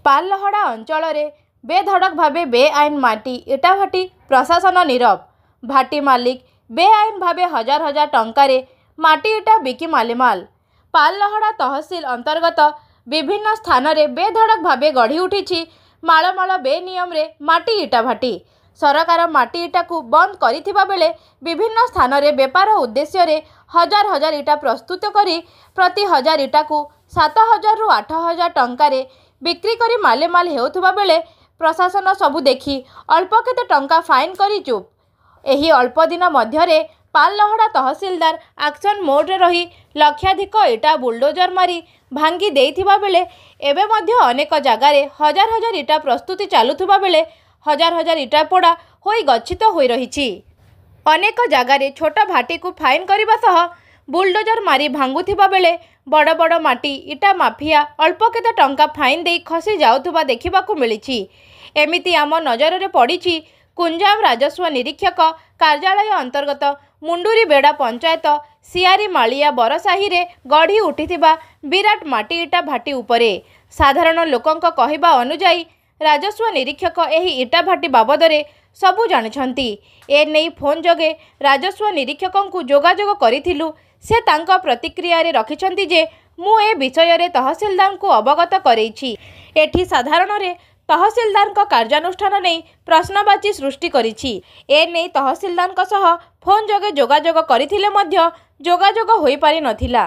पाललहड़ा अंचल बेधड़क भावे बेआईन माटी इटा भाटी प्रशासन नीरव। भाटी मालिक बेआईन भावे हजार हजार टंकारे माटी इटा बिकी मालेमाल। पाललहड़ा तहसिल अंतर्गत विभिन्न स्थान रे बेधड़क भावे गढ़ी उठी मालमाल बेनियम रे माटी इटा भाटी। सरकार माटी इटा को बंद करिथिबा बेले विभिन्न स्थान रे बेपार उद्देश्य रे हजार हजार इटा प्रस्तुत करी प्रति हजार इटा को 7,000 रु 8,000 टंकारे बिक्री करी मालेमाल हेउथुबा बेले प्रशासन सबु देखी अल्प केते टंका फाइन करी चुप। एही अल्प दिन मध्यरे पाललहड़ा तहसीलदार एक्शन मोड रे रही लक्षाधिक इटा बुलडोजर मारी भांगी देइथिबा बेले एबे मध्य अनेक जगार हजार हजार इटा प्रस्तुति चालुथुबा बेले हजार हजार इटा पोड़ा होई गच्छित होई रहिछि। अनेक जगार छोट भाटी को फाइन करबा सह बुलडोजर मारी भांगुथिबा बेले बड़ बड़ माटी इटा माफिया अल्प केते टंका फाइन देई खसी जाउथुबा देखिबाकू मिलिछि। एमिति आम नजर रे पड़िछि कुंजाम राजस्व निरीक्षक कार्यालय अंतर्गत मुंडुरी बेड़ा पंचायत सियारी मालिया बरसाही रे गढ़ी उठिथिबा विराट माटी इटा भाटी उपरे। साधारण लोकंक कहिबा अनुजाई राजस्व निरीक्षक एही इटा भाटी बाबदरे सबु जानिछंती। ए नै फोन जोगे राजस्व निरीक्षकंकु जोगाजोग करिथिलु। से तांका प्रतिक्रिया रे रखिछंती जे मु ए विषय रे तहसीलदार को अवगत करैछि। एठी साधारण रे तहसीलदार का कार्यानुष्ठान नहीं प्रश्नवाची सृष्टि करिछि। ए नै तहसीलदार सह फोन जोगे जोगाजोग करिथिले मध्य जोगाजोग होई पारि नथिला।